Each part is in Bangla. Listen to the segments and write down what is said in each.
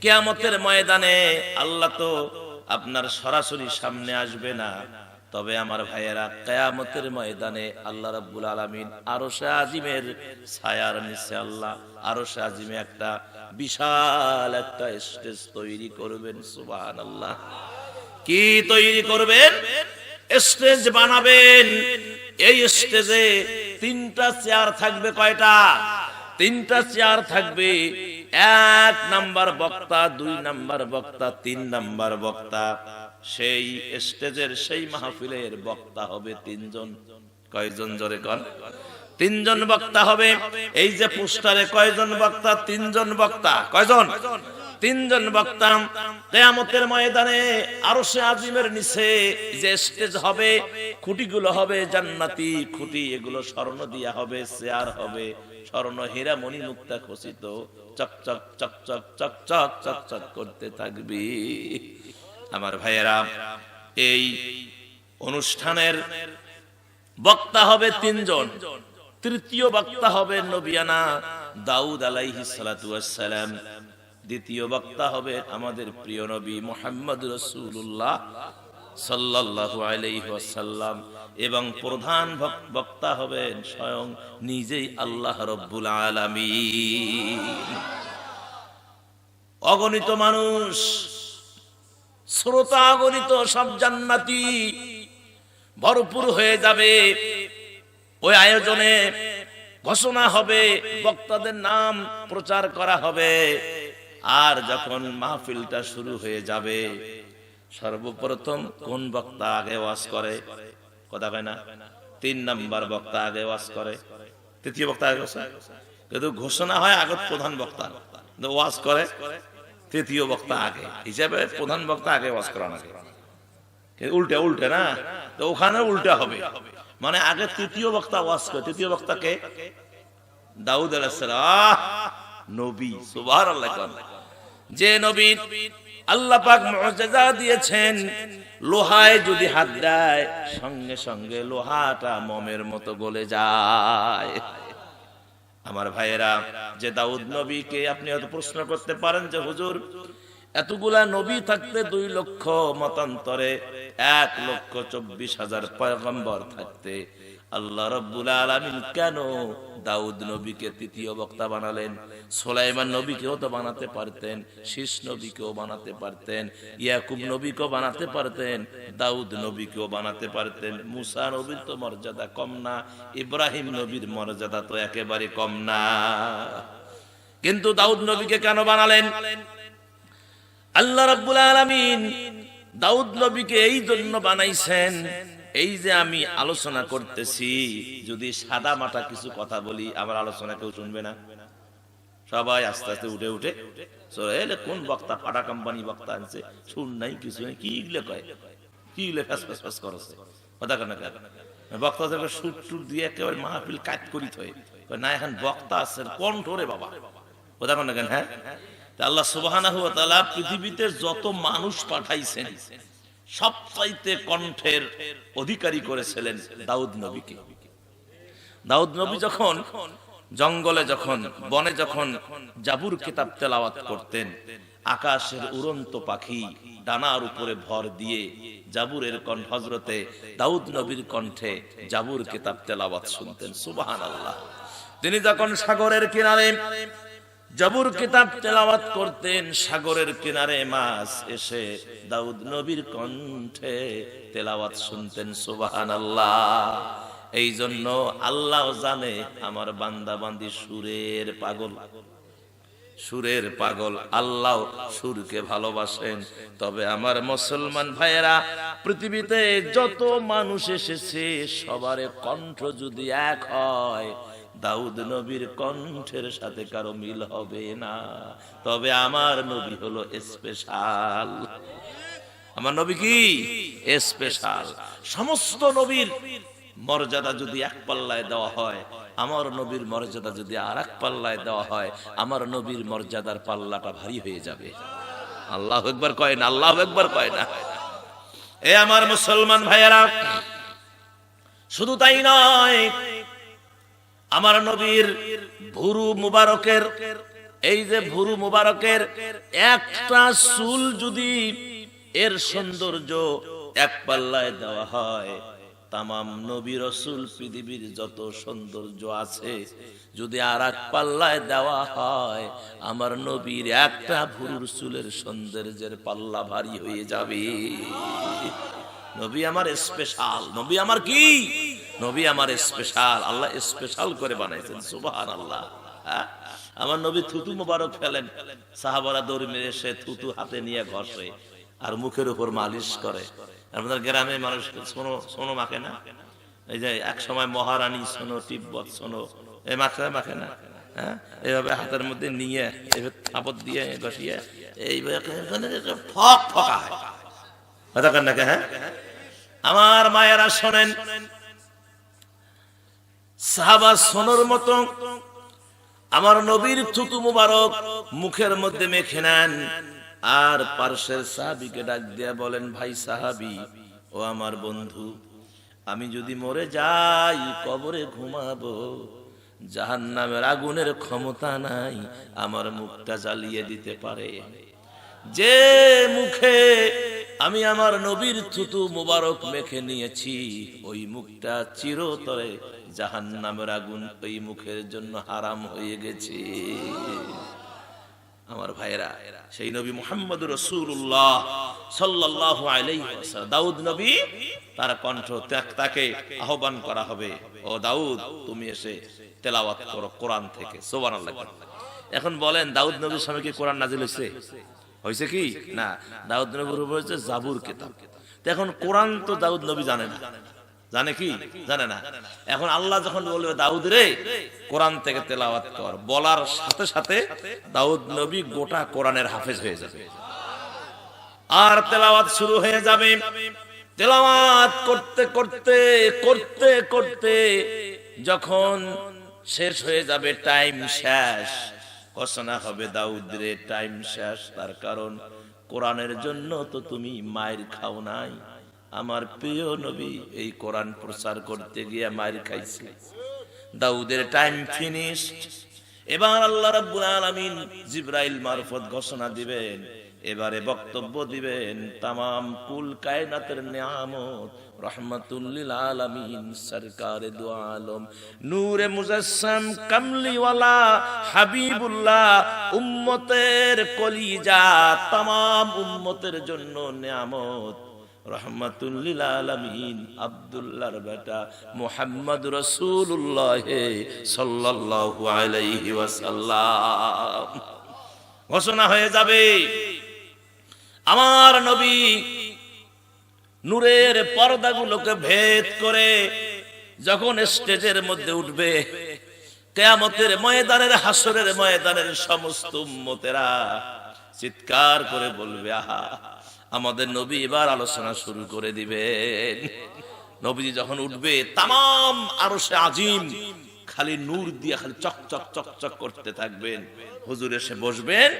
কিয়ামতের ময়দানে আল্লাহ তো আপনার সরাসরি সামনে আসবে না, তবে আমার ভাইয়েরা কিয়ামতের ময়দানে আল্লাহ রাব্বুল আলামিন আরশে আজিমের ছায়ার নিচে আল্লাহ আরশে আজিমে একটা বিশাল একটা স্টেজ তৈরি করবেন। সুবহানাল্লাহ। কি তৈরি করবেন? স্টেজ বানাবেন। এই স্টেজে তিনটা চেয়ার থাকবে। কয়টা? তিনটা চেয়ার থাকবে। 1 নাম্বার বক্তা, 2 নাম্বার বক্তা, 3 নাম্বার বক্তা। সেই স্টেজের সেই মাহফিলের বক্তা হবে 3 জন। কয়জন? জোরে কোন। 3 জন বক্তা হবে। এই যে পোস্টারে কয়জন বক্তা? 3 জন বক্তা। কয়জন? 3 জন বক্তা। কিয়ামতের ময়দানে আরশে আজিমের নিচে যে স্টেজ হবে, খুঁটিগুলো হবে জান্নাতি খুঁটি, এগুলো স্বর্ণ দিয়া হবে, চেয়ার হবে স্বর্ণ হীরা মণি মুক্তা খচিত, চকচক চকচক চকচক চকচক করতে থাকবে। আমার ভাইয়েরা, এই অনুষ্ঠানের বক্তা হবে 3 জন। তৃতীয় বক্তা হবে নবিয়ানা দাউদ আলাইহিস সালাতু ওয়াস সালাম। দ্বিতীয় বক্তা হবে আমাদের প্রিয় নবী মুহাম্মদ রাসূলুল্লাহ সাল্লাল্লাহু আলাইহি ওয়াসাল্লাম। এবং প্রধান বক্তা হবেন স্বয়ং নিজেই আল্লাহ রাব্বুল আলামিন। অগণিত মানুষ, শ্রোতা অগণিত, সব জান্নাতি ভরপুর হয়ে যাবে। ওই আয়োজনে ঘোষণা হবে, বক্তাদের নাম প্রচার করা হবে। আর যখন মাহফিলটা শুরু হয়ে যাবে, সর্বপ্রথম কোন বক্তা আগে ওয়াজ করে? কথা কয় না? 3 নাম্বার বক্তা আগে ওয়াজ করে, তৃতীয় বক্তা আগে ওয়াজ করে। কিন্তু ঘোষণা হয় আগে প্রধান বক্তা, ওয়াজ করে তৃতীয় বক্তা আগে। হিসাবে প্রধান বক্তা আগে ওয়াজ করা না, উল্টে উল্টে না, তো ওখানে উল্টা হবে। মানে আগে তৃতীয় বক্তা ওয়াজ করে। তৃতীয় বক্তাকে দাউদ আলাইহিস সালাম, নবী। সুবহানাল্লাহ। যে নবী আল্লাহ পাক মুজিজা দিয়েছেন, লোহায় যদি হাত দেয় সঙ্গে সঙ্গে লোহাটা মোমের মতো গলে যায়। আমার ভাইয়েরা, যে দাউদ নবীকে আপনি হয়তো প্রশ্ন করতে পারেন যে হুজুর, এতগুলা নবী থাকতে 2 লক্ষ মতান্তরে 1,24,000 পয়গম্বর থাকতে আল্লাহ রাব্বুল আলামিন কেন দাউদ নবীকে তৃতীয় বক্তা বানালেন? সুলাইমান নবীকেও তো বানাতে পারতেন, শীষ নবীকেও বানাতে পারতেন, ইয়াকুব নবীকেও বানাতে পারতেন, দাউদ নবীকেও বানাতে পারতেন। মুসা নবীর তো মর্যাদা কম না, ইব্রাহিম নবীর মর্যাদা তো একেবারে কম না। কিন্তু দাউদ নবীকে কেন বানালেন? আল্লাহ রাব্বুল আলামিন দাউদ নবীকে এই জন্য বানাইছেন, এই যে আমি আলোচনা করতেছি, যদি সাদা মাটা কিছু কথা বলি আমার আলোচনা কেউ শুনবে না। সবাই আস্তে আস্তে উঠে উঠে কোন বক্তা ফাটা কোম্পানি বক্তা আনছে, শুন নাই কিছু নাই, কি ইগলে কয়, কি ইগলে ফ্যাস ফ্যাস ফ্যাস করছে। কথা কেন বক্তাদের সুট টুট দিয়ে একেবারে মাহফিল কাট করি থয় না, এখন বক্তা আছেন কণ্ঠরে বাবা। কথা কেন কেন? হ্যাঁ, আল্লাহ সুবহানাহু ওয়া তাআলা পৃথিবীতে যত মানুষ পাঠাইছেন সবচাইতে কণ্ঠের অধিকারী করেছিলেন দাউদ নবীকে। দাউদ নবী যখন জঙ্গলে, যখন বনে, যখন জাবুর কিতাব তেলাওয়াত করতেন, আকাশের উড়ন্ত পাখি ডানার উপরে ভর দিয়ে জাবুরের কণ্ঠ, হযরতে দাউদ নবীর কণ্ঠে জাবুর কিতাব তেলাওয়াত শুনতেন। সুবহানাল্লাহ। তিনি যখন সাগরের কিনারে জাবুর কিতাব তেলাওয়াত করতেন, সাগরের কিনারে মাছ এসে দাউদ নবীর কণ্ঠে তেলাওয়াত শুনতেন। সুবহানাল্লাহ। এই জন্য আল্লাহ জানে আমার বান্দা বান্দি সুরের পাগল, সুরের পাগল। আল্লাহ সুরকে ভালোবাসেন। তবে আমার মুসলমান ভাইয়েরা, পৃথিবীতে যত মানুষ এসেছে সবার কণ্ঠ যদি এক হয়, দাউদ নবীর কণ্ঠের সাথে কারো মিল হবে না। তবে আমার নবী হলো স্পেশাল। আমার নবী কি স্পেশাল। সমস্ত নবীর মর্যাদা যদি এক পাল্লায় দেওয়া হয়, আমার নবীর মর্যাদা যদি আর এক পাল্লায় দেওয়া হয়, আমার নবীর মর্যাদার পাল্লাটা ভারী হয়ে যাবে। আল্লাহু আকবার কয় না? আল্লাহু আকবার কয় না? এ আমার মুসলমান ভাইয়েরা, শুধু তাই নয়, আমার নবীর ভুরু মুবারকের এই যে ভুরু মুবারকের একটা চুল যদি এর সৌন্দর্য এক পাল্লায় দেওয়া হয়, তামাম নবী রাসূল পৃথিবীর যত সৌন্দর্য আছে যদি আর এক পাল্লায় দেওয়া হয়, আমার নবীর একটা ভুরুর চুলের সৌন্দর্যের পাল্লা ভারী হয়ে যাবে। নবী আমার স্পেশাল, নবী আমার কি, নবী আমার স্পেশাল, আল্লাহ স্পেশাল করে বানাইছেন, সুবহানাল্লাহ। আমার নবী থুতু মুবারক ফেলেন, সাহাবারা দৌড় মেরে সে থুতু হাতে নিয়ে ঘষে আর মুখের উপর মালিশ করে। আমাদের গ্রামে মানুষ সোনো সোনো মাখে না, এই যে এক সময় মহারানী সোনো, তিব্বত সোনো, এই মাখে মাখে না, হ্যাঁ এইভাবে হাতের মধ্যে নিয়ে এইভাবে থাপত দিয়ে ঘষিয়ে এইভাবে ফক ফকা হয়, নাকি? হ্যাঁ, আমার মায়েরা শোনেন, সাহাবা সোনোর মতো আমার নবীর থুতু মুবারক মুখের মধ্যে মেখে নেন, আর পার্শ্বের সাহাবীকে ডাক দিয়া বলেন, ভাই সাহাবী, ও আমার বন্ধু, আমি যদি মরে যাই কবরে ঘুমাবো, জাহান্নামের আগুনের ক্ষমতা নাই আমার মুখটা জ্বালিয়ে দিতে পারে। যে মুখে আমি আমার নবীর থুতু মুবারক মেখে নিয়েছি, ওই মুখটা চিরতরে জাহান্নামের আগুন ওই মুখের জন্য হারাম হয়ে গেছে। আমার ভাইরা, সেই নবী মুহাম্মদুর রাসূলুল্লাহ সাল্লাল্লাহু আলাইহি ওয়াসাল্লাম, দাউদ নবী, তার কণ্ঠ, তাকে আহ্বান করা হবে, ও দাউদ তুমি এসে তেলাওয়াত করো কোরআন থেকে, সুবহানাল্লাহ। এখন বলেন, দাউদ নবীর সময় কি কোরআন নাজিল হয়েছে? হয়েছে কি না? দাউদ নবীর উপর হচ্ছে জাবুর কিতাব। এখন কোরআন তো দাউদ নবী জানে না, জানে কি? জানে না। এখন আল্লাহ যখন বলবে দাউদ রে কোরআন থেকে তেলাওয়াত কর, বলার সাথে সাথে দাউদ নবী গোটা কোরআনের হাফেজ হয়ে যাবে, আর তেলাওয়াত শুরু হয়ে যাবে। তেলাওয়াত করতে করতে করতে করতে যখন শেষ হয়ে যাবে, টাইম শেষ, ঘোষণা হবে দাউদ রে টাইম শেষ, তার কারণ কোরআনের জন্য তো তুমি মায়ের খাও নাই। আমার প্রিয় নবী এই কোরআন প্রচার করতে গিয়ে মায়ের খাইছে। দাউদের টাইম ফিনিশড। এবার আল্লাহ রাব্বুল আলামিন জিবরাইল মারফত ঘোষণা দিবেন, এবারে বক্তব্য দিবেন তামাম কুল কায়নাতের নিয়ামত রহমাতুল লিল আলামিন সরকারে দু আলম নূরে মুজাসসাম কামলিওয়ালা হাবিবুল্লাহ, উম্মতের কলিজা, তামাম উম্মতের জন্য নিয়ামত রহমাতুল লিল আলামিন আব্দুল্লাহর বেটা মুহাম্মদ রাসূলুল্লাহ সাল্লাল্লাহু আলাইহি ওয়াসাল্লাম। ঘোষণা হয়ে যাবে, আমার নবী নূরের পর্দাগুলোকে ভেদ করে যখন স্টেজের মধ্যে উঠবে, কিয়ামতের ময়দানের, হাসরের ময়দানের সমস্ত উম্মতেরা চিৎকার করে বলবে, আহা, আমাদের নবী এবার আলোচনা শুরু করে দিবেন। নবীজি যখন উঠবে, তামাম আরশে আজিম খালি নূর দিয়ে খালি চকচক চকচক করতে থাকবেন। হুজুর এসে বসবেন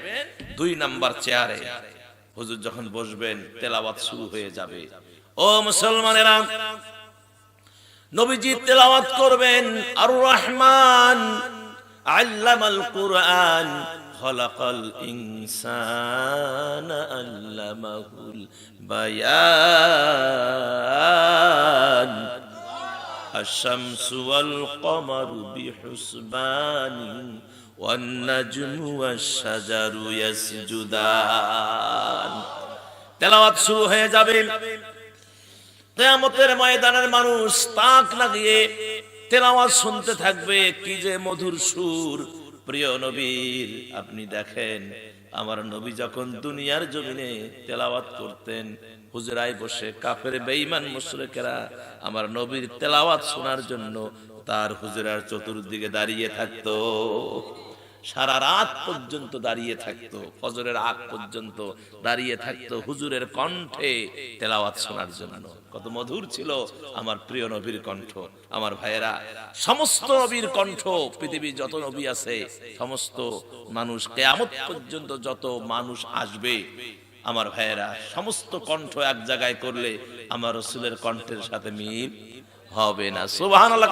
2 নাম্বার চেয়ারে। হুজুর যখন বসবেন, তেলাওয়াত শুরু হয়ে যাবে। ও মুসলমানেরা, নবীজি তেলাওয়াত করবেন, আর রহমান আল্লামাল কুরআন খলাকাল ইনসানা আল্লামাহুল বায়ান আশ-শামসু ওয়াল কমারু বিহুসবানিন ওয়ান নাজমু ওয়াশ-শাজারু ইয়াসজুদান। তেলাওয়াত শুরু হয়ে যাবে। কিয়ামতের ময়দানের মানুষ তাক লাগিয়ে তেলাওয়াত শুনতে থাকবে, কি যে মধুর সুর প্রিয় নবীর। আপনি দেখেন, আমার নবী যখন দুনিয়ার জমিনে তেলাওয়াত করতেন, হুজরায় বসে কাফের বেঈমান মুশরিকেরা আমার নবীর তেলাওয়াত শোনার জন্য তার হুজরার চতুর্দিকে দাঁড়িয়ে থাকতো। সারা রাত পর্যন্ত দাঁড়িয়ে থাকতো, ফজরের আগ পর্যন্ত দাঁড়িয়ে থাকতো হুজুরের কণ্ঠে তেলাওয়াত শোনার জন্য। কত মধুর ছিল আমার প্রিয় নবীর কণ্ঠ। আমার ভাইয়েরা, সমস্ত নবীর কণ্ঠ, পৃথিবীর যত নবী আছে সমস্ত মানুষ, কিয়ামত পর্যন্ত যত মানুষ আসবে, আমার ভাইয়েরা, সমস্ত কণ্ঠ এক জায়গায় করলে আমার রাসূলের কণ্ঠের সাথে মিল হবে না। সুবহানাল্লাহ।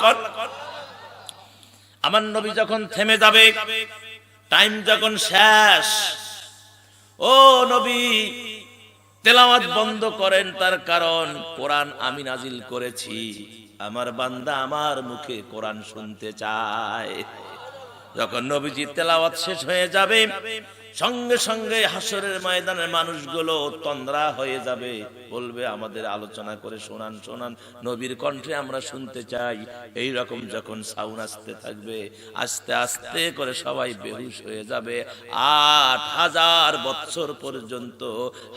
আমার নবী যখন থেমে যাবে, টাইম যখন শেষ, ও নবী তেলাওয়াত বন্ধ করেন, তার কারণ কোরআন আমি নাজিল করেছি, আমার বান্দা আমার মুখে কোরআন শুনতে চায়। যখন নবীজি তেলাওয়াত শেষ হয়ে যাবে, সঙ্গে সঙ্গে হাসরের ময়দানের মানুষগুলো তন্দ্রা হয়ে যাবে, বলবে আমাদের আলোচনা করে শোনান শোনান, নবীর কণ্ঠে আমরা শুনতে চাই। এই রকম যখন সাউন্ড আসতে থাকবে, আস্তে আস্তে করে সবাই বেহুশ হয়ে যাবে। ৮,০০০ বছর পর্যন্ত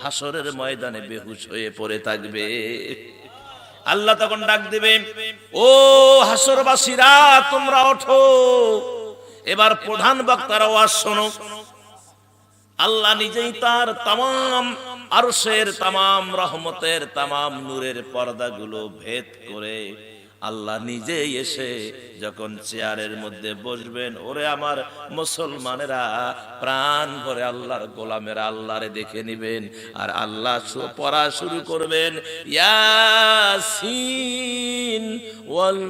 হাসরের ময়দানে বেহুশ হয়ে পড়ে থাকবে। আল্লাহ তখন ডাক দিবে, ও হাসরবাসীরা তোমরা ওঠো, এবার প্রধান বক্তার আওয়াজ শোনো। আল্লাহ নিজেই তার তামাম আরশের তামাম রহমতের তামাম নূরের পর্দাগুলো ভেদ করে আল্লাহ নিজেই এসে যখন চেয়ারের মধ্যে বসবেন, ওরে আমার মুসলমানেরা প্রাণ ভরে আল্লাহর গোলামেরা আল্লাহরে দেখে নিবেন, আর আল্লাহ পড়া শুরু করবেন, ইয়াসিন ওয়াল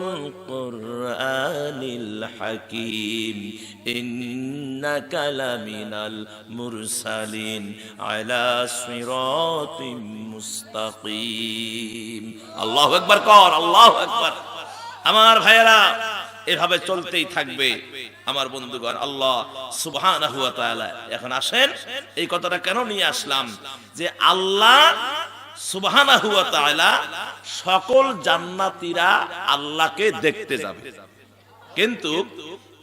কুরআনিল হাকীম ইন্নাকা লামিনাল মুরসালিন আলা সিরাতিম মুস্তাকিম। আল্লাহু আকবার কর, আল্লাহু আকবার। আমার ভাইয়েরা, এভাবে চলতেই থাকবে আমার বন্ধুগণ। আল্লাহ সুবহানাহু ওয়া তাআলা, এখন আসেন এই কথাটা কেন নিয়ে আসলাম, যে আল্লাহ সুবহানাহু ওয়া তাআলা সকল জান্নাতীরা আল্লাহকে দেখতে যাবে, কিন্তু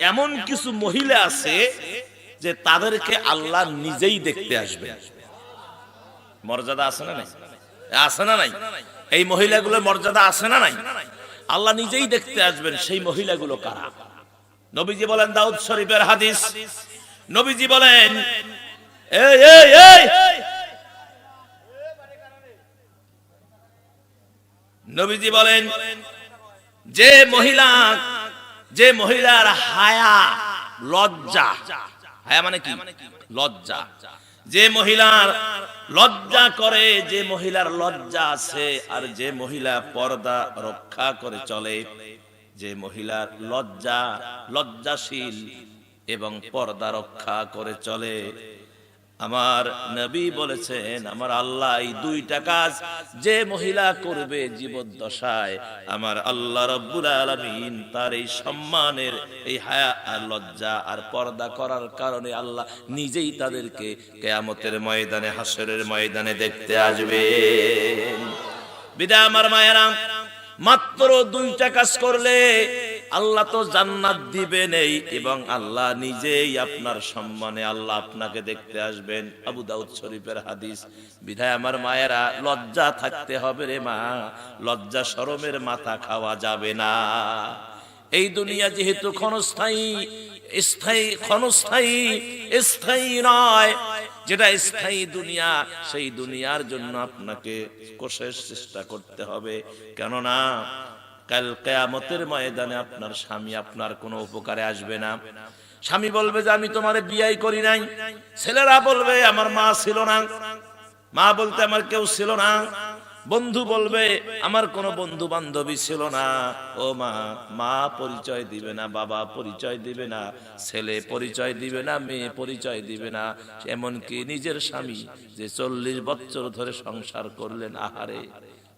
এমন কিছু মহিলা আছে যে তাদেরকে আল্লাহ নিজেই দেখতে আসবে। মর্যাদা আছে না নাই? আছে না নাই? এই মহিলাগুলোর মর্যাদা আছে না নাই? আল্লাহ নিজেই দেখতে আসবেন। সেই মহিলাগুলো কারা? নবীজি বলেন, দাউদ শরীফের হাদিস, নবীজি বলেন, এই এই এই নবীজি বলেন, যে মহিলার হায়া লজ্জা, হায়া মানে কি? লজ্জা। যে মহিলার লজ্জা করে, যে মহিলার লজ্জা আছে, আর যে মহিলা পর্দা রক্ষা করে চলে, যে মহিলার লজ্জাশীল এবং পর্দা রক্ষা করে চলে, আমার নবী বলেছেন, আমার আল্লাহ এই দুইটা কাজ যে মহিলা করবে জীবদ্দশায়, আমার আল্লাহ রাব্বুল আলামিন তার এই সম্মানের এই হায়া আর লজ্জা আর পর্দা করার কারণে আল্লাহ নিজেই তাদেরকে কিয়ামতের ময়দানে, হাসরের ময়দানে দেখতে আসবেন। বিদায় আমার মায়েরা, মাত্র দুইটা কাজ করলে আল্লাহ তো জান্নাত দিবেন এই, এবং আল্লাহ নিজেই আপনার সম্মানে আল্লাহ আপনাকে দেখতে আসবেন। আবু দাউদ শরীফের হাদিস। বিধায় আমার মায়েরা, লজ্জা থাকতে হবে রে মা, লজ্জা শরমের মাথা খাওয়া যাবে না। এই দুনিয়া যেহেতু ক্ষণস্থায়ী, স্থায়ী নয়, যেটা স্থায়ী দুনিয়া, সেই দুনিয়ার জন্য আপনাকে কোশেষ চেষ্টা করতে হবে। কেননা কাল কিয়ামতের ময়দানে আপনার স্বামী আপনার কোনো উপকারে আসবে না। স্বামী বলবে যে আমি তোমারে বিয়ে করি নাই, ছেলেরা বলবে আমার মা ছিল না, মা বলতে আমার কেউ ছিল না, বন্ধু বলবে আমার কোনো বন্ধু বান্ধবী ছিল না। ও মা পরিচয় দিবে না, বাবা পরিচয় দিবে না, ছেলে পরিচয় দিবে না, মেয়ে পরিচয় দিবে না, এমনকি নিজের স্বামী যে 40 বছর ধরে সংসার করলেন, আহারে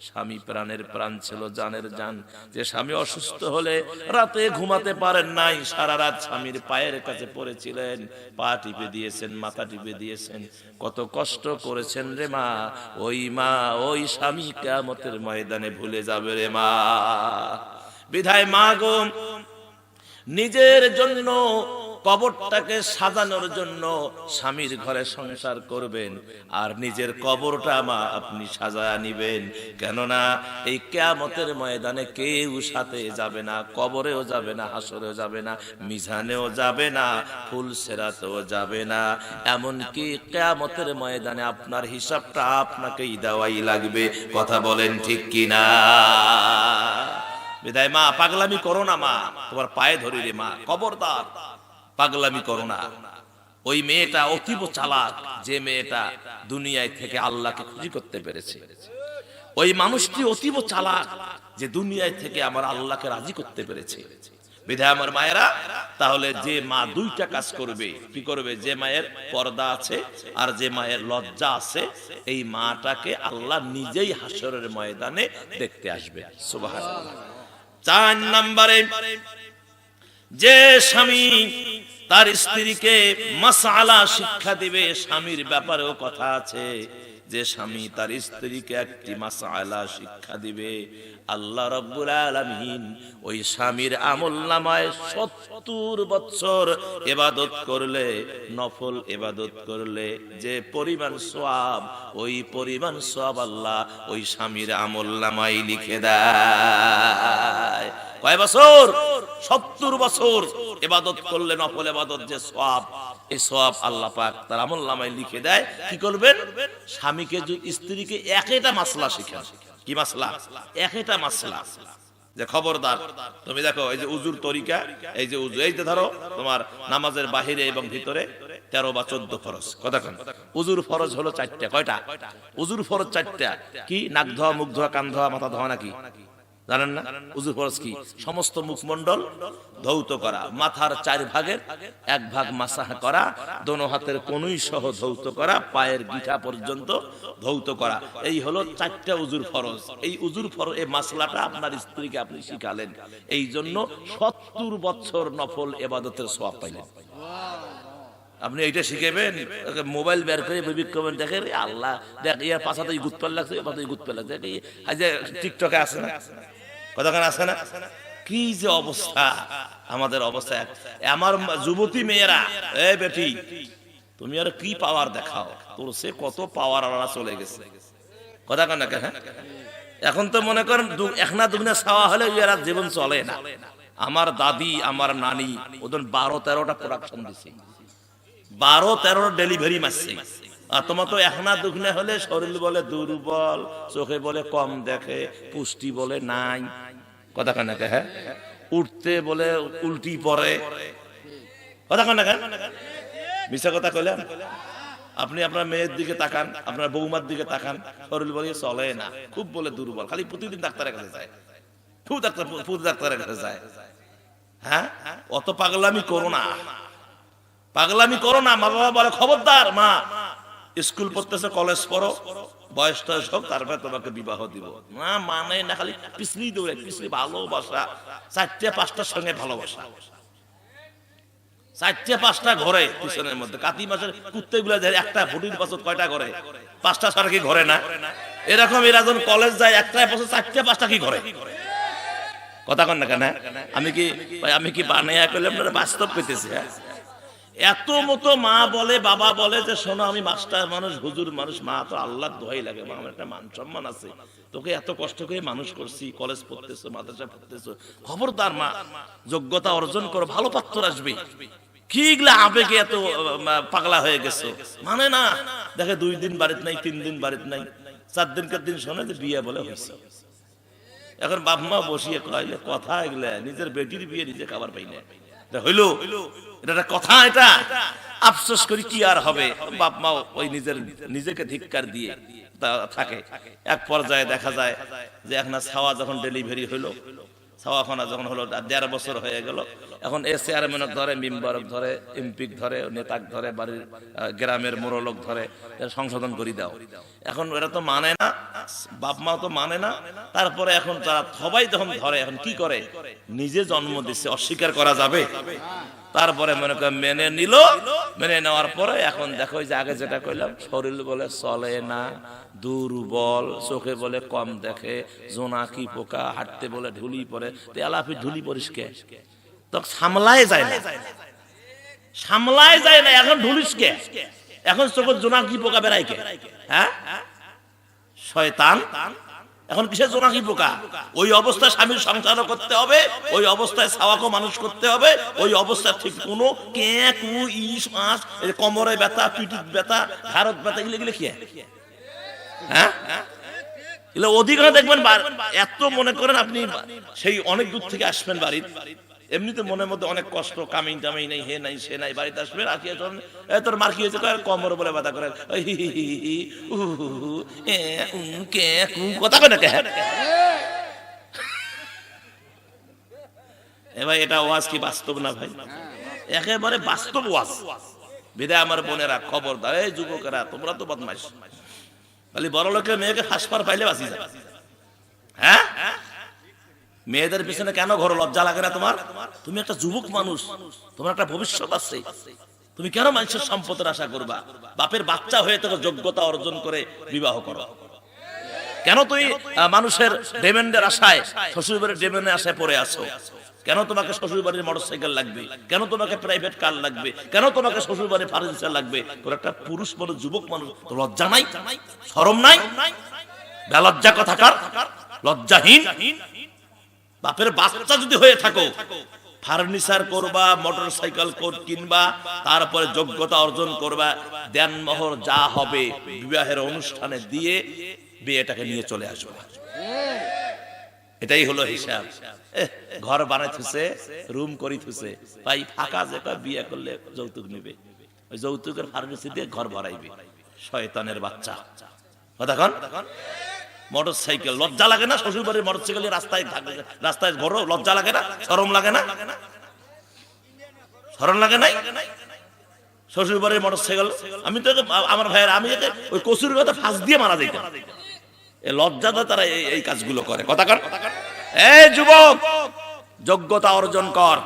স্বামী প্রাণের প্রাণ ছিল, জানের জান, যে স্বামী অসুস্থ হলে রাতে ঘুমাতে পারেন নাই, সারা রাত স্বামীর পায়ের কাছে পড়েছিলেন, পা টিপে দিয়েছেন, মাথা টিপে দিয়েছেন, কত কষ্ট করেছেন রে মা, ওই স্বামী কিয়ামতের ময়দানে ভুলে যাবে রে মা। বিধায় মা গো, নিজের জন্য কবরটাকে সাজানোর জন্য স্বামীর ঘরে সংসার করবেন, আর নিজের কবরটা মা আপনি সাজায়া নিবেন। কেননা এই কিয়ামতের ময়দানে কেউ সাথে যাবে না, কবরেও যাবে না, হাসরেও যাবে না, মিজানেও যাবে না, ফুলসিরাতেও যাবে না, এমনকি কিয়ামতের ময়দানে আপনার হিসাবটা আপনাকেই দেওয়াই লাগবে। কথা বলেন ঠিক কিনা? বিদায় মা, পাগলামি করো না মা, তোমার পায়ে ধরি রে মা, খবরদার পাগলামি করো না। ওই মেয়েটা অতীব চালাক, যে মেয়েটা দুনিয়ায় থেকে আল্লাহকে খুশি করতে পেরেছে। ওই মানুষটি অতীব চালাক, যে দুনিয়ায় থেকে আমার আল্লাহকে রাজি করতে পেরেছে। বিধায় আমার মায়েরা, তাহলে যে মা দুইটা কাজ করবে, কি করবে? যে মায়ের পর্দা আছে আর যে মায়ের লজ্জা আছে, এই মাটাকে আল্লাহ নিজেই হাসরের ময়দানে দেখতে আসবে। সুবহানাল্লাহ। 4 নম্বরে, যে স্বামী তার স্ত্রীকে মাসআলা শিক্ষা দিবে, স্বামীর ব্যাপারেও কথা আছে, যে স্বামী তার স্ত্রীকে একটি মাসআলা শিক্ষা দিবে, আল্লাহ রাব্বুল আলামিন ওই স্বামীর আমলনামায় 70 বছর ইবাদত করলে, নফল ইবাদত করলে যে পরিমাণ সওয়াব, ওই পরিমাণ সওয়াব আল্লাহ ওই স্বামীর আমলনামায় লিখে দেয়। কয় বছর? 70 বছর ইবাদত করলে, নফল ইবাদত যে সওয়াব, এই সওয়াব আল্লাহ পাক তার আমলনামায় লিখে দেয়। কি করবেন? স্বামীকে স্ত্রীকে একটা মাসলা শিখান। কি মাসলা? একটা মাসলা, যে খবরদার তুমি দেখো, এই যে উজুর তরিকা, এই যে উজু, এই যে ধরো তোমার নামাজের বাহিরে এবং ভিতরে 13 বা 14 ফরজ। কথা কোন? উজুর ফরজ হলো 4টা। কয়টা? উজুর ফরজ 4টা। কি? নাক ধোয়া, মুখ ধোয়া, কান ধোয়া, মাথা ধোয়া, নাকি জানেন না? উজুর ফরজ কি? সমস্ত মুখমণ্ডল ধৌত করা, মাথার 4 ভাগের 1 ভাগ মাসাহ করা, দোনো হাতের কনুই সহ ধৌত করা, পায়ের গিঠা পর্যন্ত ধৌত করা, এই হলো 4টা উজুর ফরজ। এই উজুর ফরজ, এই মাসলাটা আপনার স্ত্রীকে আপনি শিখালেন, এই জন্য 70 বছর নফল ইবাদতের সওয়াব পাইলেন। আপনি এইটা শিখাবেন, মোবাইল বের করে বিক্ষোভেন, দেখে আল্লাহ দেখ, ইয়ার পাশাতেই গুতপাল লাগছে, এ পাশাতেই গুতপাল লাগছে, এই যে টিকটকে আছে না, কতক্ষণ আছে না, কি যে অবস্থা আমাদের অবস্থা। আমার যুবতী মেয়েরা, এ বেটি তুমি আর কি পাওয়ার দেখাও, তোর সে কত পাওয়ার আল্লাহ চলে গেছে। কথা কন না কেন? এখন তো মনে করেন একনা দুগুনা ছাওয়া হলে এরা জীবন চলে না। আমার দাদি, আমার নানি ওদের 12-13টা প্রোডাকশন দিছে, 12-13 ডেলিভারি মারছে। আর তোমার তো একনা দুগুনা হলে শরীর বলে দুর্বল, চোখে বলে কম দেখে, পুষ্টি বলে নাই। কথা কন না কেন? হ্যাঁ, উঠতে বলে উল্টি পড়ে। কথা কন না কেন? মিছা কথা কইলেন? আপনি আপনার মেয়ের দিকে তাকান, আপনার বৌমার দিকে তাকান, শরীর বলে চলে না, খুব বলে দুর্বল, খালি প্রতিদিন ডাক্তারের কাছে যায়, খুব ডাক্তারের কাছে যায়। হ্যাঁ, অত পাগলামি করো না, পাগলামি করো না। মা বাবা বলে খবরদার, মা স্কুল পড়তেছে, কলেজ পড়ো, বয়সটা হোক, তারপরে তোমাকে বিবাহ দিব। না মানে না, খালি পিছলি দৌড়ে, পিছলি ভালোবাসা, 4টা-5টার সঙ্গে ভালোবাসা, 4টা-5টা ঘরে পিছনের মধ্যে। কাতি মাসের কুত্তে গুলা একটা ফুটির বছর কয়টা ঘরে? 5টা ছাড়া কি ঘরে না? এরকম এরা যখন কলেজ যায়, একটা বছর 4টা-5টা কি ঘরে? কথা কন না কেন? আমি কি বানাইয়া করলাম না, বাস্তব পেতেছি। এত মতো মা বলে, বাবা বলে যে শোনো, আমি মাস্টার মানুষ, হুজুর মানুষ, মা তো আল্লাহর দোহাই লাগে, মা আমার একটা মান সম্মান আছে, তোকে এত কষ্ট করে মানুষ করছি, কলেজ পড়তেছো, মাদ্রাসা পড়তেছো, খবরদার মা, যোগ্যতা অর্জন করো, ভালো পাত্র আসবে। কি এগুলা আবেগে এত পাগলা হয়ে গেছো? মানে না, দেখে 2 দিন বাড়িতে নাই, 3 দিন বাড়িতে নাই, 4 দিনকার দিন শোনে যে বিয়ে বলে হয়েছে। এখন বাপ মা বসিয়ে কয় কথা, এগুলা নিজের বেটির বিয়ে নিজে খাবার পাই না, হইলো এটা কথা, এটা আফসোস করি কি আর হবে। বাপ মা ওই নিজেকে ধিক্কার দিয়ে থাকে। এক পর্যায়ে দেখা যায় যে এখন ছাওয়া যখন ডেলিভারি হইলো, ছাওয়াখানা যখন হলো, 1.5 বছর হয়ে গেল, এখন এ চেয়ারম্যানক ধরে, মেম্বারক ধরে, এমপিক ধরে, নেতাক ধরে, বাড়ির গ্রামের মোড়লক ধরে, সংশোধন করে দাও। এখন এরা তো মানে না, বাপ মা তো মানে না। তারপরে এখন তারা সবাই যখন ধরে, এখন কি করে? নিজে জন্ম দিচ্ছে, অস্বীকার করা যাবে? তারপরে মনে করে মেনে নিল, মেনে নেওয়ার পরে এখন দেখো যে আগে যেটা কইলাম, শরীর বলে চলে না, দুর্বল, চোখে বলে কম দেখে, জোনাকি পোকা, হাঁটতে বলে ঢুলি পড়ে, তেলাপি ঢুলি পরিষ্কে তো সামলায় যায় না, সামলায় যায় না। এখন ঢুলিসকে, এখন চোখের জোনাকি পোকা বেড়াই কে? হ্যাঁ, শয়তান। এখন কিসের জোনাকি পোকা? ওই অবস্থায় স্বামীর সংসারও করতে হবে, ওই অবস্থায় ছাওয়াকেও মানুষ করতে হবে, ওই অবস্থায় ঠিক কোনো কেঁকু, ইস মাস, কোমরে ব্যথা, পিঠির ব্যথা, ঘাড়ত ব্যথা, এগুলো কি? হ্যাঁ, এগুলো অধিকার দেখবেন। এত মনে করেন আপনি সেই অনেক দূর থেকে আসবেন বাড়ির, এমনিতে মনের মধ্যে অনেক কষ্ট, কামিং টামিং নেই, হে নাই সে নাই, বাড়িতে আসবেন, আসিয়া তোর মার কি হয়েছে, কোমর বলে ব্যথা করে, কথা কয় না। এ ভাই এটা ওয়াজ কি বাস্তব না ভাই? একেবারে বাস্তব ওয়াজ। বিদায় আমার বোনেরা খবরদার, এই যুবকেরা তোমরা তো বদমাইশ, খালি বড় লোকের মেয়েকে হাসপার পাইলে বাঁচি যায়। হ্যাঁ, মেয়েদের পিছনে কেন ঘর? লজ্জা লাগে না তোমার? তুমি একটা যুবক মানুষ, তোমার একটা ভবিষ্যৎ আছে, তুমি কেন মানুষের সম্পদের আশা করবা? বাপের বাচ্চা হয়ে তোকে যোগ্যতা অর্জন করে বিবাহ করো। কেন তুই মানুষের ডিমান্ডের আশায়, শ্বশুরবাড়ির ডিমান্ডের আশায় পড়ে আছো? কেন তোমাকে শ্বশুরবাড়ির মোটরসাইকেল লাগবে? কেন তোমাকে প্রাইভেট কার লাগবে? কেন তোমাকে শ্বশুরবাড়ির ফার্নিচার লাগবে? তোর একটা পুরুষ মানুষ, যুবক মানুষ, তোর লজ্জা নাই, শরম নাই? বেলজ্জা কথাকার, লজ্জাহীন। বাপের বাচ্চা যদি হয়ে থাকো, ফার্নিচার করবা, মোটরসাইকেল কিনবা, তারপরে যোগ্যতা অর্জন করবা, দেনমোহর যা হবে বিবাহের অনুষ্ঠানে দিয়ে বিয়েটাকে নিয়ে চলে আসবা। এটাই হলো হিসাব। ঘর বানাইতেছে, রুম করিতেছে, ভাই ফাঁকা জায়গা বিয়ে করলে যৌতুক নিবে, ওই যৌতুকের ফার্নিচার দিয়ে ঘর ভরাইবে। শয়তানের বাচ্চা। কতক্ষণ মোটরসাইকেল, লজ্জা লাগে না? শ্বশুর বাড়ির মোটরসাইকেল রাস্তায় থাকে, রাস্তায় ঘোরো, লজ্জা লাগে না? শরম লাগে না? শরম লাগে নাই? শ্বশুর বাড়ির মোটরসাইকেল, আমি তো আমার ভাইয়ের, আমি ওই কচুর কথা ফাঁস দিয়ে মারা যাইতাম। এই লজ্জা তো তারা এই কাজগুলো করে। কথা কর, এই যুবক, যোগ্যতা অর্জন কর।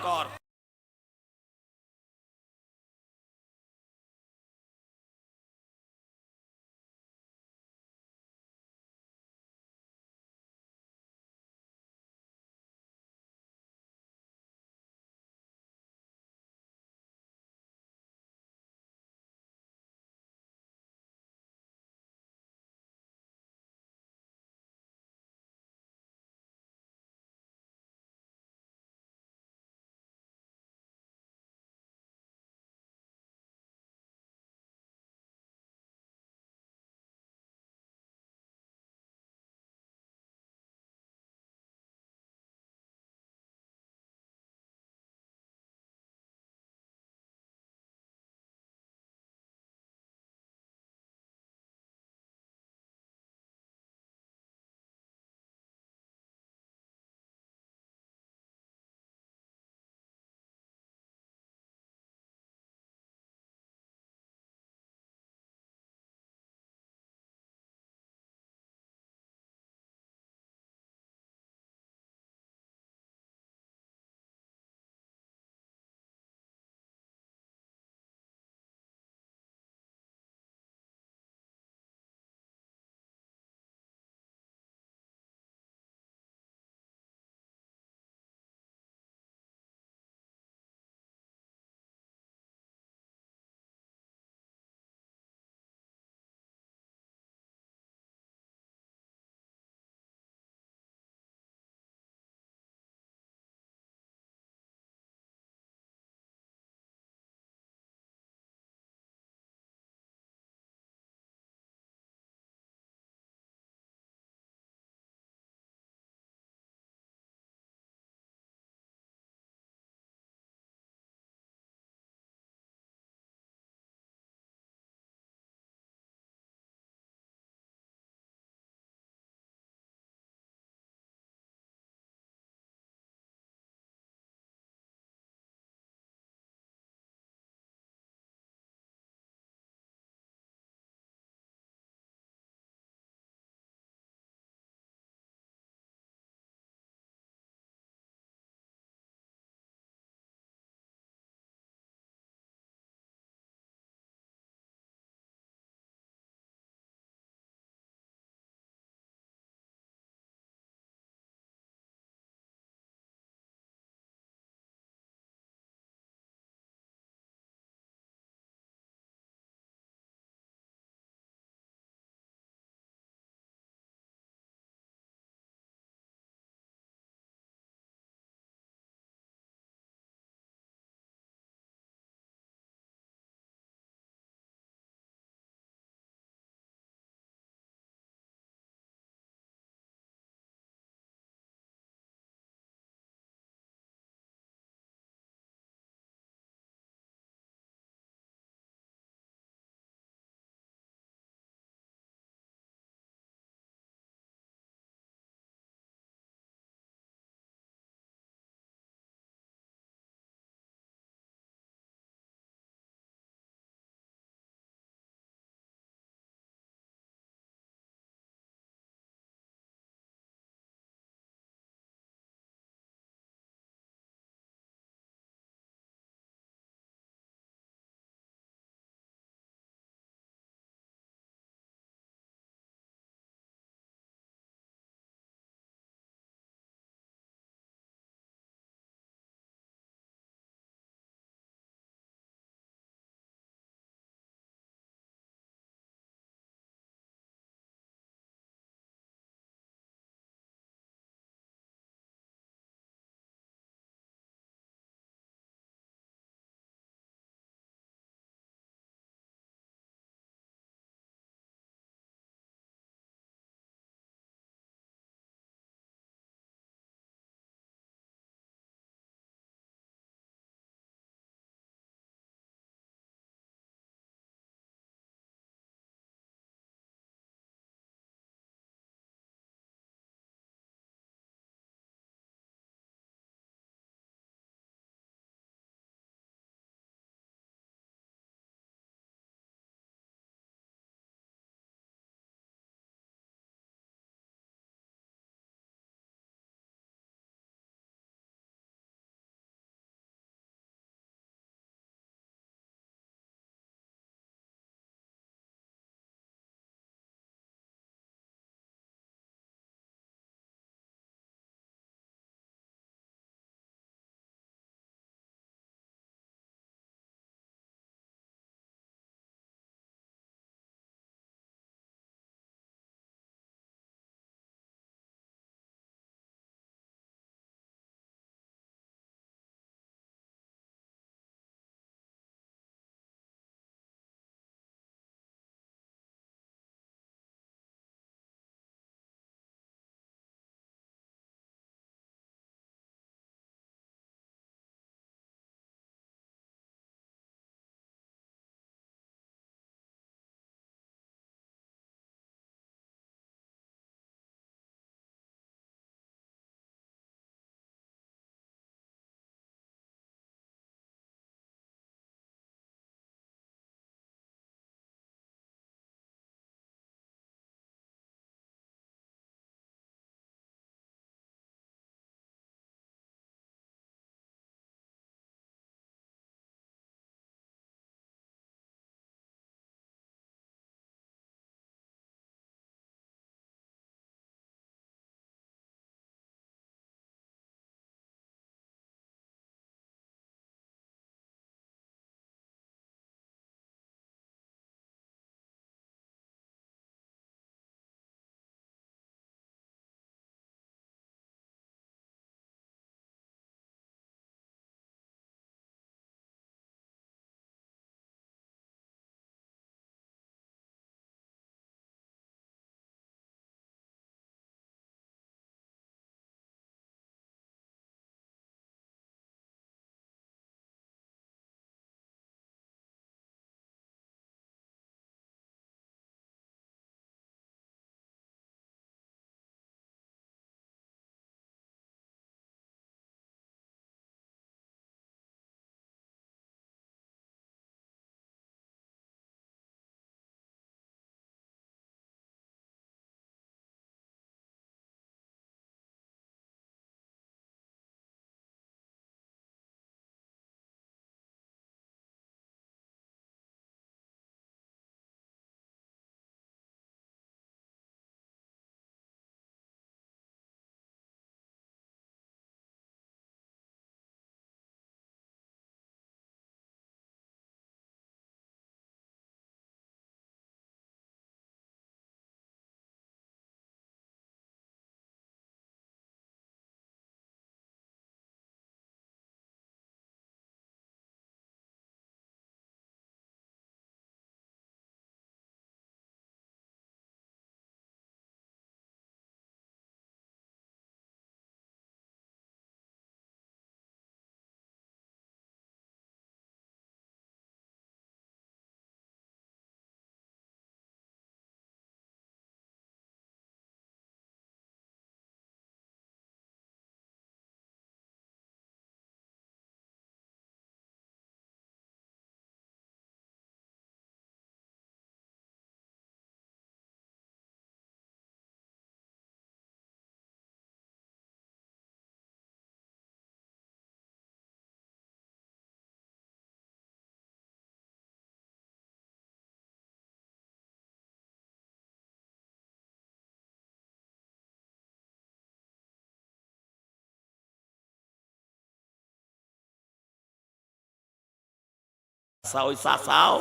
ওই চাচাও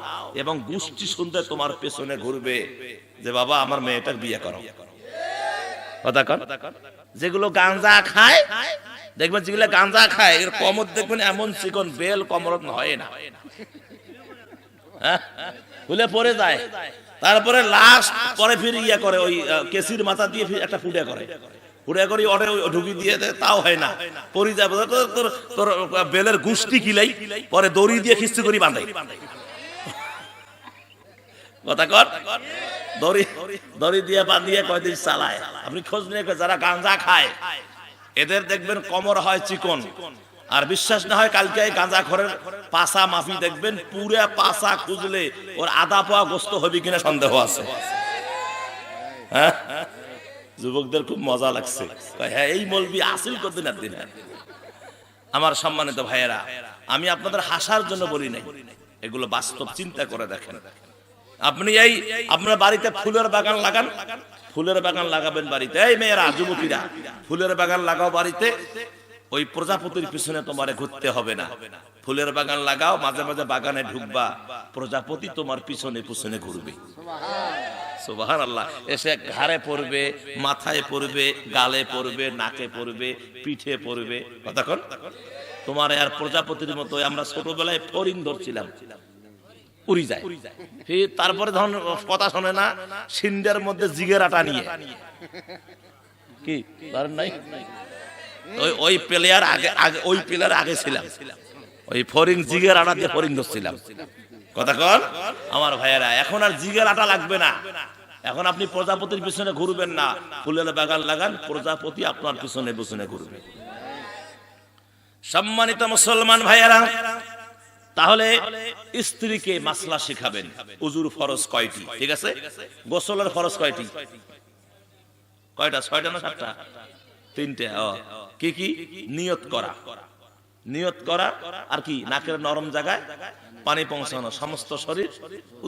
এবং গোষ্ঠী শুনতে তোমার পেছনে ঘুরবে যে বাবা আমার মেয়েটার বিয়ে করো। কথা কন। যেগুলো গাঁজা খায় দেখবেন, যেগুলো গাঁজা খায় এর কমর দেখবেন এমন চিকন বেল কমরত হয় না, ফুলে পড়ে যায়। তারপরে লাস্ট পরে ফিরে ইয়া করে ওই কেসির মাথা দিয়ে একটা ফুটে করে, ফুটে করে ওরে ঢুকি দিয়ে দেয়, তাও হয় না, পরি যায়। তোর তোর বেলের গুষ্টি কিলাই, পরে দড়ি দিয়ে খিস্তি করি বাঁধে। কথা কর। দড়ি দিয়ে বাঁধিয়ে কয়দিন চালায়। আপনি খোঁজ নিয়ে যারা গাঁজা খায় এদের দেখবেন কমর হয় চিকন। আর বিশ্বাস না হয় কালকে গাঁজা খরের পাছা মাফি দেখবেন, পুরা পাছা খুঁজলে ওর আধা পোয়া গোস্ত হবে কিনা সন্দেহ আছে। হ্যাঁ, যুবকদের খুব মজা লাগছে। হ্যাঁ, এই মৌলবি আসিল করতেন একদিন। আমার সম্মানিত ভাইয়েরা, আমি আপনাদের হাসার জন্য বলি নাই, এগুলো বাস্তব চিন্তা করে দেখেন। আপনি এই আপনার বাড়িতে ফুলের বাগান লাগান, ফুলের বাগান লাগাবেন বাড়িতে। এই মেয়েরা, যুবতীরা, ফুলের বাগান লাগাও বাড়িতে। ওই প্রজাপতির পিছনে তোমারে ঘুরতে হবে না। ফুলের বাগান লাগাও, মাঝে মাঝে বাগানে ঢুকবা, প্রজাপতি তোমার পিছনে পিছনে ঘুরবে। সুবহানাল্লাহ। এসে ঘাড়ে পড়বে, মাথায় পড়বে, গালে পড়বে, নাকে পড়বে, পিঠে পড়বে। কতক্ষণ তোমার আর প্রজাপতির মতো আমরা ছোটবেলায় ফড়িং ধরছিলাম, উড়ি যায়। তারপরে ধরুন কথা শোনে না, সিন্ডের মধ্যে জিগের আটা নিয়ে কি ধরেন নাই, ওই প্লেয়ার আগে ওই প্লেয়ার আগে ছিলাম, ওই ফড়িং জিগের আটা দিয়ে ফড়িং ধরছিলাম। কথা কন আমার ভাইয়েরা, এখন আর জিগের আটা লাগবে না। এখন আপনি প্রজাপতির পিছনে ঘুরবেন না, ফুলের বাগান লাগান, প্রজাপতি আপনার পিছনে পিছনে ঘুরবে। সম্মানিত মুসলমান ভাইয়েরা, তাহলে স্ত্রীকে মাসলা শিখাবেন। উজুর ফরজ কয়টি? ঠিক আছে, গোসলের ফরজ কয়টি? কয়টা? 6টা না 7টা? 3টে। কি কি? নিয়ত করা, নিয়ত করা, আর কি নাকের নরম জায়গায় পানি পৌঁছানো, সমস্ত শরীর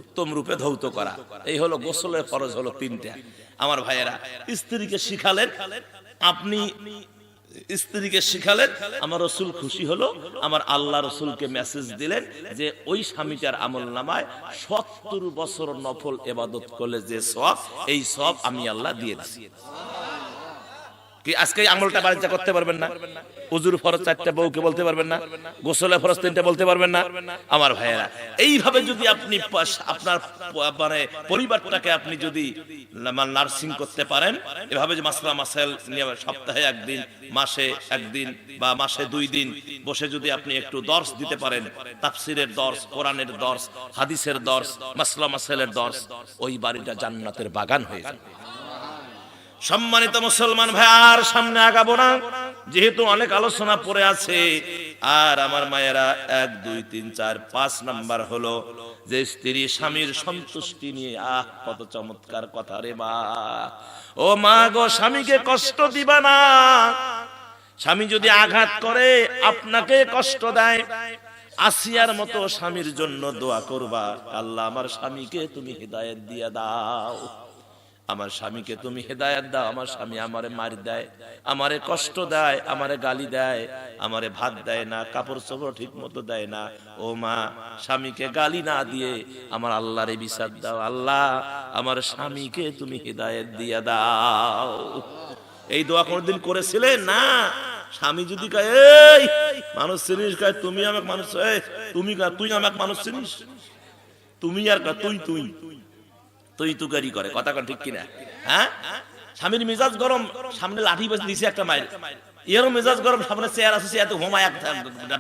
উত্তম রূপে ধৌত করা। এই হলো গোসলের ফরজ, হলো 3টা। আমার ভাইয়েরা, স্ত্রীকে শিখালেন, আপনি স্ত্রীকে শিখালেন, আমার রসুল খুশি হলো, আমার আল্লাহ রসুলকে মেসেজ দিলেন যে ওই স্বামীটার আমল নামায় 70 বছর নফল ইবাদত করলে যে সওয়াব, এই সওয়াব আমি আল্লাহ দিয়ে দিছি। কি আজকে আমলটা বাড়িতে করতে পারবেন না? উজুর ফরজ 4টা বউকে বলতে পারবেন না? গোসলের ফরজ 3টা বলতে পারবেন না? আমার ভাইয়েরা, এইভাবে যদি আপনি আপনার মানে পরিবারটাকে আপনি যদি নার্সিং করতে পারেন, এভাবে যে মাসলা মাসাইল নিয়ে সপ্তাহে একদিন, মাসে একদিন বা মাসে 2 দিন বসে যদি আপনি একটু দর্স দিতে পারেন, তাফসিরের দর্স, কোরআনের দর্স, হাদিসের দর্স, মাসলা মাসাইলের দর্স, ওই বাড়িটা জান্নাতের বাগান হয়ে যাবে। সম্মানিত মুসলমান ভাই, আর সামনে আগাবো না, যেহেতু অনেক আলোচনা পড়ে আছে। আর আমার মায়েরা, 1 2 3 4 5 নাম্বার হলো যে স্ত্রী স্বামীর সন্তুষ্টি নিয়ে। কত চমৎকার কথা রে মা! ও মা গো, স্বামীকে কষ্ট দিবা না। স্বামী যদি আঘাত করে, আপনাকে কষ্ট দেয়, আসিয়ার মতো স্বামীর জন্য দোয়া করবা, আল্লাহ আমার স্বামীকে তুমি হিদায়াত দিয়ে দাও, আমার স্বামীকে তুমি হেদায়েত দাও। আমার স্বামী আমারে মার দেয়, আমারে কষ্ট দেয়, আমারে গালি দেয়, আমারে ভাত দেয় না, কাপড় চোপড় ঠিক মতো দেয় না। ও মা, স্বামীকে গালি না দিয়ে আমার আল্লাহরে বিচার দাও, আল্লাহ আমার স্বামীকে তুমি হেদায়েত দিয়ে দাও। এই দোয়া কোনদিন করেছিলেন না? স্বামী যদি কয় এই মানুষ চিনিস, কয় তুমি আমাকে মানুষ, তুমি তুই আমাকে মানুষ চিনিস, তুমি আর তুই তুই তুই তুকারি করে। কথা কন ঠিক কিনা? হ্যাঁ, স্বামীর মেজাজ গরম, সামনে লাঠি বেশ দিছে একটা মাইল, এরও মেজাজ গরম, সামনে চেয়ার আছে, চেয়ার তো ঘুমায় একটা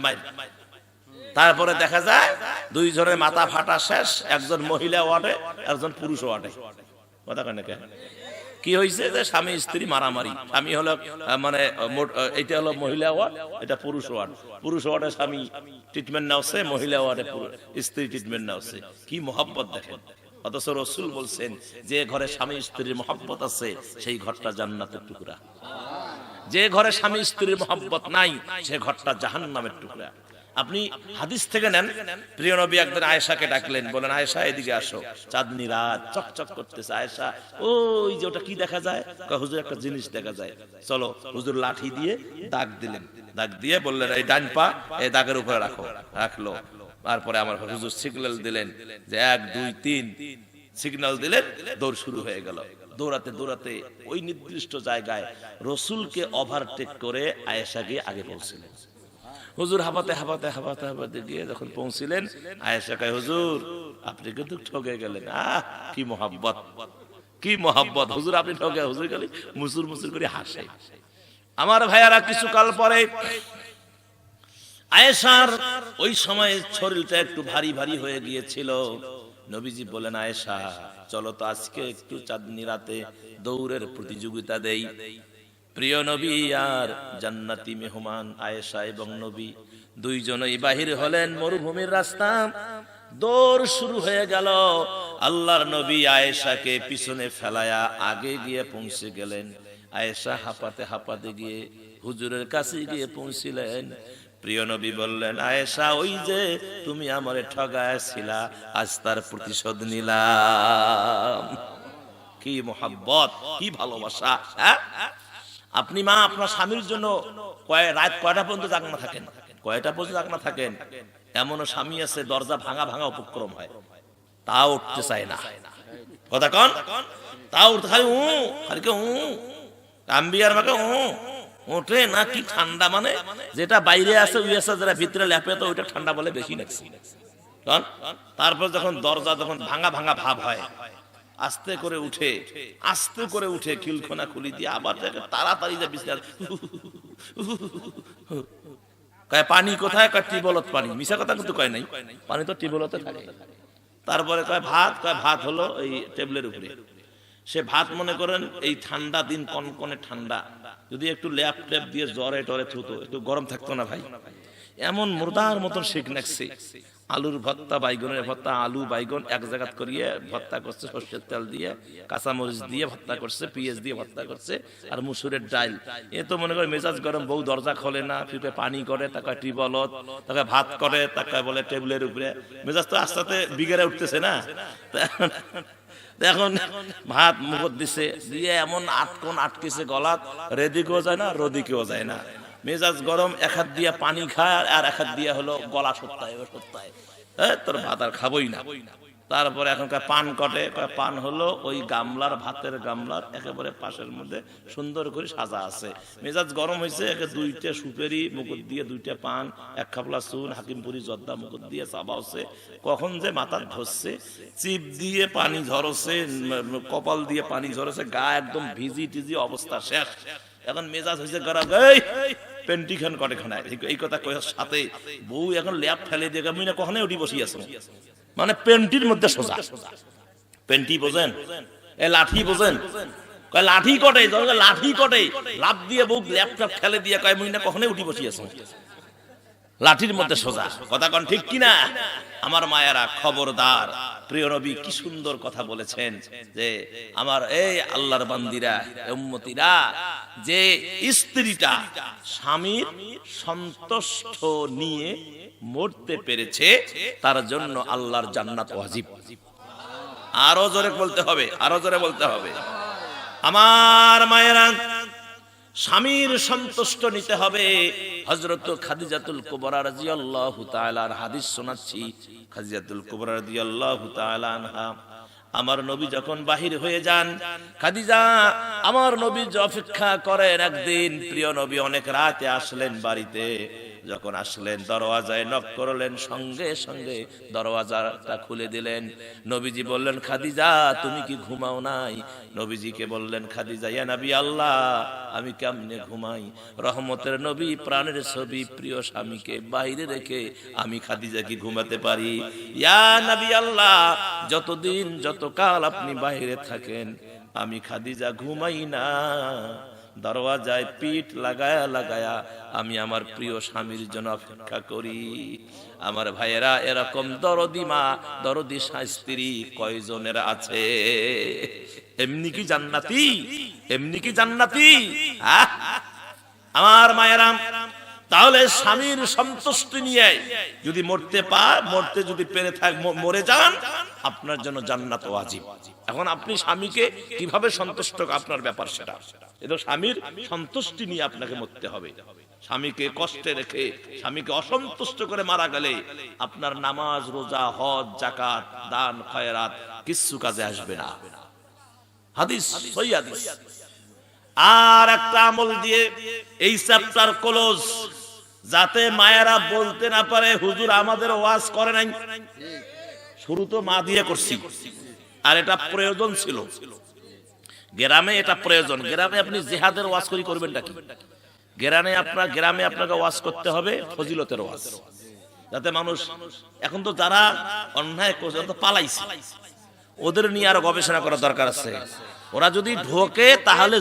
মাইল। তারপরে দেখা যায় 2 জনের মাথা ফাটা শেষ, একজন মহিলা ওয়াটে, একজন পুরুষ ওয়াটে। কথা কন নাকি? কি হয়েছে যে স্বামী স্ত্রী মারামারি। স্বামী হলো মানে এটা হলো মহিলা ওয়ার্ড, এটা পুরুষ ওয়ার্ড। পুরুষ ওয়ার্ডে স্বামী ট্রিটমেন্ট নাওছে, মহিলা ওয়ার্ডে স্ত্রী ট্রিটমেন্ট নাওছে। কি মহব্বত দেখেন! অথচ রাসূল বলছেন যে ঘরে স্বামী স্ত্রীর মহব্বত আছে, সেই ঘরটা জান্নাতের টুকরা। যে ঘরে স্বামী স্ত্রীর মহব্বত নাই, সে ঘরটা জাহান্নামের টুকরা। আপনি হাদিস থেকে নেন, প্রিয় নবী একদিন আয়েশাকে ডাকলেন, বলেন আয়েশা এদিকে আসো, চাঁদনি রাত চকচক করতেছে। আয়েশা, ওই যে ওটা কি দেখা যায়? হুজুর একটা জিনিস দেখা যায়, চলো। হুজুর লাঠি দিয়ে দাগ দিলেন, দাগ দিয়ে বললেন এই ডান পা এই দাগের উপরে রাখো। রাখলো, তারপরে আমার হুজুর সিগন্যাল দিলেন যে 1 2 3 সিগন্যাল দিলেন, দৌড় শুরু হয়ে গেল। দৌড়াতে দৌড়াতে ওই নির্দিষ্ট জায়গায় রাসূলকে ওভারটেক করে আয়েশা গিয়ে আগে পৌঁছলেন। হুজুর হাঁপাতে হাঁপাতে হাঁপাতে হাঁপাতে গিয়ে যখন পৌঁছিলেন, আয়েশা কয়, হুজুর আপনি কিন্তু ঠকে গেলেন। কি মোহাব্বত, কি মোহাব্বত! হুজুর আপনি ঠকে, হুজুর খালি মুসুর মুসুর করে হাসে। আমার ভাইয়ারা, কিছুকাল পরে আয়েশার ওই সময় শরীরটা একটু ভারী ভারী হয়ে গিয়েছিল। নবীজি বলেন, আয়েশা চলো তো আজকে একটু চাঁদনি রাতে দৌড়ের প্রতিযোগিতা দেই। প্রিয় নবী আর জান্নাতি মেহমান আয়েশা এবং নবী দুইজনই বাহির হলেন মরুভূমির রাস্তা। দৌড় শুরু হয়ে গেল। আল্লাহর নবী আয়েশাকে পিছনে ফেলায়া আগে গিয়ে পৌঁছে গেলেন। আয়েশা হাঁপাতে হাঁপাতে গিয়ে হুজুরের কাছে গিয়ে পৌঁছিলেন। প্রিয় নবী বললেন, আয়েশা ওই যে তুমি আমারে ঠগাইছিলা, আজ তার প্রতিশোধ নিলাম। কি মোহাব্বত, কি ভালোবাসা! আপনি মা আপনার স্বামীর জন্য রাত কয়টা পর্যন্ত জাগনা থাকেন? কয়টা পর্যন্ত জাগনা থাকেন? এমনও স্বামী আছে দরজা ভাঙা ভাঙা উপক্রম হয়, তাও উঠতে চায় না। কথা কন, তাও উঠতে খালি খালি আম্বিয়ার মাকে ওঠে না। কি ঠান্ডা! মানে যেটা বাইরে আছে ওই আছে, যারা ভিতরে ল্যাপে তো ওইটা ঠান্ডা বলে বেশি নাকছি। তারপর যখন দরজা যখন ভাঙা ভাঙা ভাব হয়, আস্তে করে উঠে, আস্তে করে উঠে খিলখোনা খুলি দিয়ে আবার তাড়াতাড়ি যে বিছানা। কয় পানি কোথায়? কয় টিউবওয়েলত পানি। মিছা কথা কিন্তু কয় নাই, পানি তো টিউবওয়েলতে থাকে। তারপরে কয় ভাত, কয় ভাত হলো এই টেবিলের উপরে। সে ভাত মনে করেন এই ঠান্ডা দিন, কনকনে ঠান্ডা, যদি একটু ল্যাপ ট্যাপ দিয়ে জ্বরে টরে থুতো, একটু গরম থাকতো না ভাই? এমন মুর্দার মতন শেখ নাকছে। আলুর ভর্তা, বাইগনের ভর্তা, আলু বাইগন এক জায়গা করিয়ে ভর্তা করছে, সর্ষের তেল দিয়ে, কাঁচামরিচ দিয়ে ভর্তা করছে, পেঁয়াজ দিয়ে ভর্তা করছে, আর মুসুরের ডাল। এ তো মনে করে মেজাজ গরম, বউ দরজা খোলে না, ফিরে পানি করে, তাকে টিউবওয়েলত, তাকে ভাত করে, তাকে বলে টেবিলের উপরে। মেজাজ তো আস্তে আস্তে বিগেরে উঠতেছে না। এখন ভাত মুখত দিছে, দিয়ে এমন আটকন আটকেছে গলাত, রেদিকেও যায় না রদিকেও যায় না। মেজাজ গরম, এক হাত দিয়া পানি খায় আর এক হাত দিয়া হলো গলা সত্তায় সত্তায়, তোর ভাত আর খাবই না। তারপরে এখনকার পান কটে, পান হলো ওই গামলার, ভাতের গামলার একেবারে পাশের মধ্যে সুন্দর করে সাজা আছে। মেজাজ গরম হয়েছে, দুইটা সুপেরি মুকুট দিয়ে, দুইটা পান, এক খাপলা চুন, হাকিমপুরি জর্দা মুকুট দিয়ে চাবাওছে। কখন যে মাথা ধরছে, চিপ দিয়ে পানি ঝরছে, কপাল দিয়ে পানি ঝরছে, গা একদম ভিজি টিজি অবস্থা শেষ। এখন মেজাজ হয়েছে গরম, পেন্টি খান কটে খানায়। এই কথা কয়ার সাথে বউ এখন ল্যাপ ফেলে দিয়ে মুই না কখনোই উঠি বসি আছে, মানে পেন্টির মধ্যে সোজা। পেন্টি বোঝেন? এ লাঠি বোঝেন? কয় লাঠি কটে, লাঠি কটে, লাভ দিয়ে বউ ল্যাপটপ ফেলে দিয়ে কয় মুই না কখনোই উঠি বসি আছে, লাঠির মধ্যে সোজা। কথা কন ঠিক কিনা? আমার মায়েরা খবরদার। প্রিয় নবী কি সুন্দর কথা বলেছেন যে আমার এই আল্লাহর বান্দিরা, উম্মতিরা, যে স্ত্রীটা স্বামীর সন্তুষ্ট নিয়ে মরতে পেরেছে, তার জন্য আল্লাহর জান্নাত ওয়াজিব। আরো জোরে বলতে হবে, আরো জোরে বলতে হবে। আমার মায়েরা, স্বামীর সন্তুষ্ট নিতে হবে। হযরত খাদিজাতুল কুবরা রাদিয়াল্লাহু তাআলার হাদিস শোনাচ্ছি। খাদিজাতুল কুবরা রাদিয়াল্লাহু তাআলা আনহা, আমার নবী যখন বাহির হয়ে যান, খাদিজা আমার নবী অপেক্ষা করেন। একদিন প্রিয় নবী অনেক রাতে আসলেন বাড়িতে। যখন আসলেন দরওয়াজায় নক করলেন, সঙ্গে সঙ্গে দরওয়াজাটা খুলে দিলেন। নবীজি বললেন, খাদিজা তুমি কি ঘুমাও নাই? নবীজিকে বললেন, খাদিজা ইয়া নবী আল্লাহ, আমি কেমনে ঘুমাই? রহমতের নবী, প্রাণের ছবি, প্রিয় স্বামীকে বাইরে রেখে আমি খাদিজা কি ঘুমাতে পারি? ইয়া নবী আল্লাহ, যতদিন যতকাল আপনি বাইরে থাকেন আমি খাদিজা ঘুমাই না। দরওয়াজায় পিঠ লাগায়া লাগায়া আমি আমার প্রিয় স্বামীর জন্য অপেক্ষা করি। আমার ভাইয়েরা, এরকম দরদি মা, দরদি স্ত্রী কয়জনের আছে? এমনি কি জান্নাতি? এমনি কি জান্নাতি? আমার মায়েরা, তাহলে স্বামীর সন্তুষ্টি নিয়ে যদি মরতে যদি পেরে মরে যান, আপনার জন্য জান্নাত ওয়াজিব। এখন আপনি স্বামীকে কিভাবে সন্তুষ্ট, আপনার ব্যাপার সেটা। এটা স্বামীর সন্তুষ্টি নিয়ে আপনাকে মরতে হবে। স্বামীকে কষ্টে রেখে, স্বামীকে অসন্তুষ্ট করে মারা গেলে আপনার নামাজ, রোজা, হজ, যাকাত, দান, খয়রাত কিছু কাজে আসবে না। হাদিস, সহিহ হাদিস। আর একটা আমল দিয়ে এই চ্যাপ্টার ক্লোজ, যাতে মায়েরা বলতে না পারে হুজুর আমাদের ওয়াজ করে নাই। শুরু তো মা দিয়ে করছি, আর এটা প্রয়োজন ছিল। গ্রামে এটা প্রয়োজন। গ্রামে আপনি জিহাদের ওয়াজ করবেন নাকি? গ্রামে আপনাকে ওয়াজ করতে হবে ফজিলতের ওয়াজ, যাতে মানুষ, এখন তো যারা অন্যায় করছে তো পালাইছে, ওদের নিয়ে আরো গবেষণা করার দরকার আছে। ওরা যদি ঢোকে তাহলে